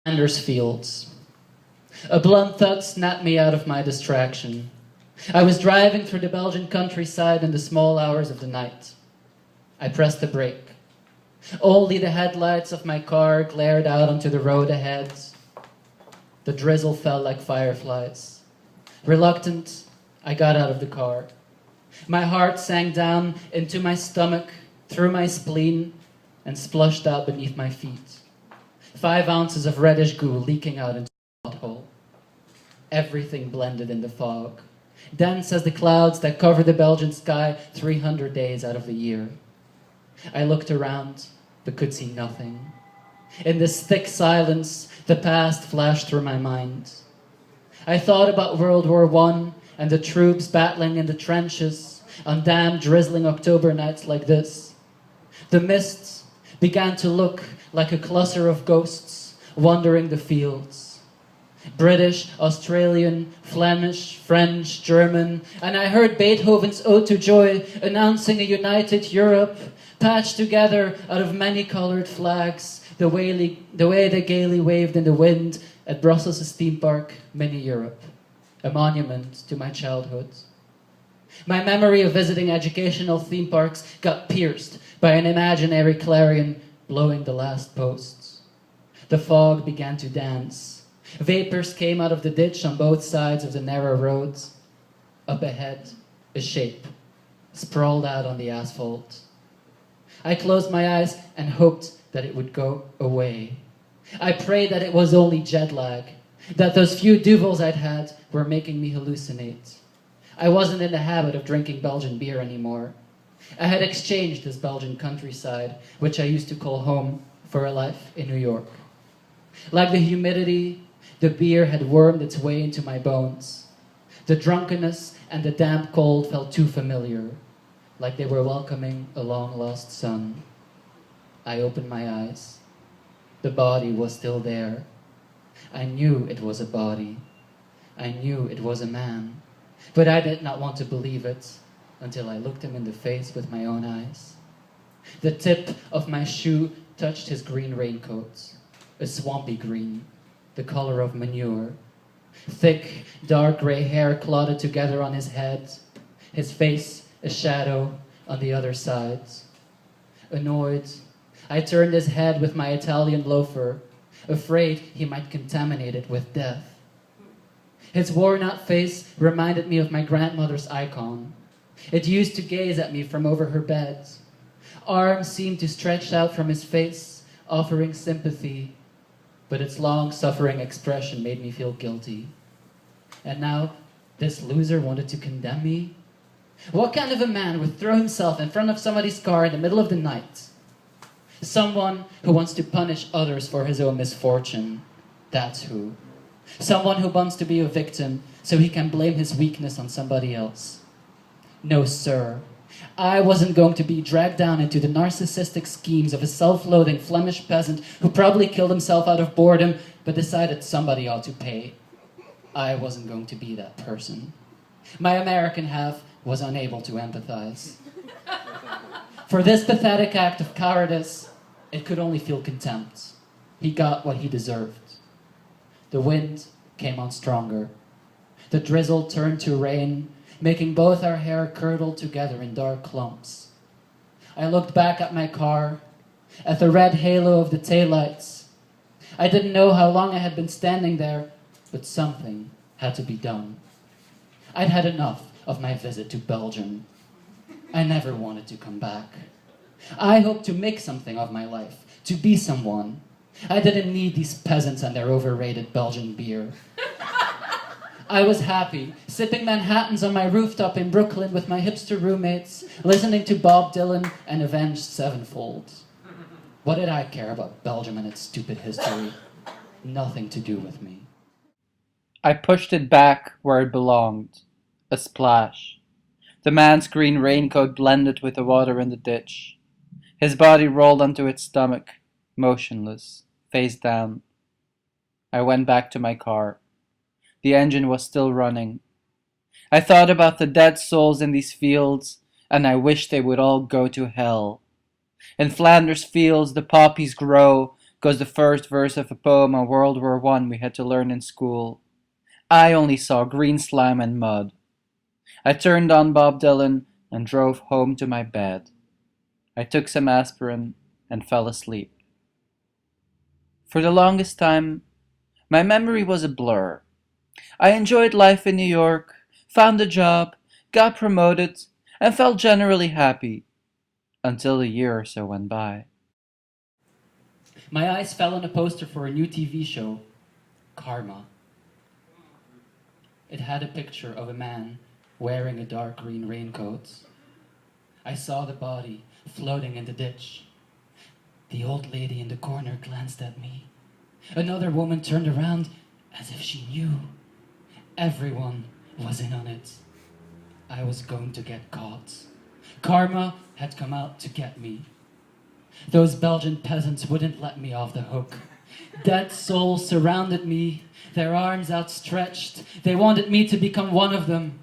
Flanders Fields. A blunt thud snapped me out of my distraction. I was driving through the Belgian countryside in the small hours of the night. I pressed the brake. Only the headlights of my car glared out onto the road ahead. The drizzle fell like fireflies. Reluctant, I got out of the car. My heart sank down into my stomach, through my spleen, and splashed out beneath my feet. 5 ounces of reddish goo leaking out into the pothole. Everything blended in the fog, dense as the clouds that cover the Belgian sky 300 days out of the year. I looked around, but could see nothing. In this thick silence, the past flashed through my mind. I thought about World War I and the troops battling in the trenches on damp, drizzling October nights like this. The mists began to look like a cluster of ghosts wandering the fields. British, Australian, Flemish, French, German, and I heard Beethoven's Ode to Joy announcing a united Europe, patched together out of many-colored flags, the way they gaily waved in the wind at Brussels' theme park, Mini Europe, a monument to my childhood. My memory of visiting educational theme parks got pierced by an imaginary clarion blowing the last posts. The fog began to dance. Vapors came out of the ditch on both sides of the narrow roads. Up ahead, a shape sprawled out on the asphalt. I closed my eyes and hoped that it would go away. I prayed that it was only jet lag, that those few duvals I'd had were making me hallucinate. I wasn't in the habit of drinking Belgian beer anymore. I had exchanged this Belgian countryside, which I used to call home, for a life in New York. Like the humidity, the beer had wormed its way into my bones. The drunkenness and the damp cold felt too familiar, like they were welcoming a long-lost son. I opened my eyes. The body was still there. I knew it was a body. I knew it was a man. But I did not want to believe it until I looked him in the face with my own eyes. The tip of my shoe touched his green raincoat, a swampy green, the color of manure. Thick, dark gray hair clotted together on his head, his face a shadow on the other side. Annoyed, I turned his head with my Italian loafer, afraid he might contaminate it with death. His worn-out face reminded me of my grandmother's icon. It used to gaze at me from over her bed. Arms seemed to stretch out from his face, offering sympathy, but its long-suffering expression made me feel guilty. And now, this loser wanted to condemn me? What kind of a man would throw himself in front of somebody's car in the middle of the night? Someone who wants to punish others for his own misfortune. That's who. Someone who wants to be a victim so he can blame his weakness on somebody else. No, sir. I wasn't going to be dragged down into the narcissistic schemes of a self-loathing Flemish peasant who probably killed himself out of boredom but decided somebody ought to pay. I wasn't going to be that person. My American half was unable to empathize. For this pathetic act of cowardice, it could only feel contempt. He got what he deserved. The wind came on stronger. The drizzle turned to rain, making both our hair curdle together in dark clumps. I looked back at my car, at the red halo of the taillights. I didn't know how long I had been standing there, but something had to be done. I'd had enough of my visit to Belgium. I never wanted to come back. I hoped to make something of my life, to be someone. I didn't need these peasants and their overrated Belgian beer. I was happy, sipping Manhattans on my rooftop in Brooklyn with my hipster roommates, listening to Bob Dylan and Avenged Sevenfold. What did I care about Belgium and its stupid history? Nothing to do with me. I pushed it back where it belonged. A splash. The man's green raincoat blended with the water in the ditch. His body rolled onto its stomach, motionless, face down. I went back to my car. The engine was still running. I thought about the dead souls in these fields, and I wished they would all go to hell. In Flanders Fields the poppies grow, was the first verse of a poem on World War I we had to learn in school. I only saw green slime and mud. I turned on Bob Dylan and drove home to my bed. I took some aspirin and fell asleep. For the longest time, my memory was a blur. I enjoyed life in New York, found a job, got promoted, and felt generally happy, until a year or so went by. My eyes fell on a poster for a new TV show, Karma. It had a picture of a man wearing a dark green raincoat. I saw the body floating in the ditch. The old lady in the corner glanced at me. Another woman turned around as if she knew. Everyone was in on it. I was going to get caught. Karma had come out to get me. Those Belgian peasants wouldn't let me off the hook. Dead souls surrounded me, their arms outstretched. They wanted me to become one of them.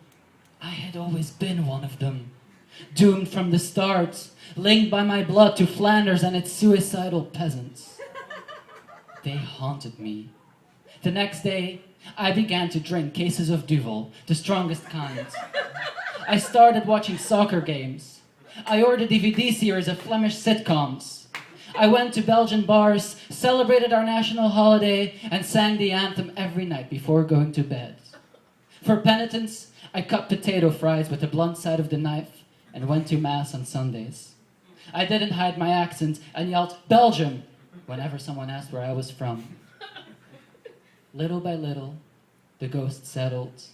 I had always been one of them. Doomed from the start, linked by my blood to Flanders and its suicidal peasants. They haunted me. The next day, I began to drink cases of Duvel, the strongest kind. I started watching soccer games. I ordered DVD series of Flemish sitcoms. I went to Belgian bars, celebrated our national holiday, and sang the anthem every night before going to bed. For penitence, I cut potato fries with the blunt side of the knife and went to Mass on Sundays. I didn't hide my accent and yelled, "Belgium!" whenever someone asked where I was from. Little by little, the ghost settled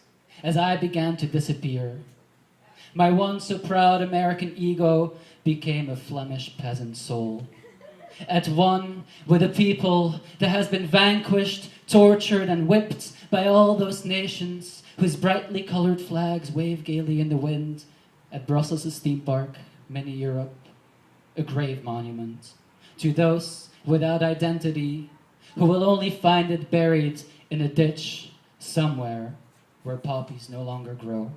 as I began to disappear. My once so proud American ego became a Flemish peasant soul. At one with a people that has been vanquished, tortured, and whipped by all those nations whose brightly colored flags wave gaily in the wind at Brussels' theme park, mini Europe, a grave monument to those without identity who will only find it buried in a ditch somewhere where poppies no longer grow.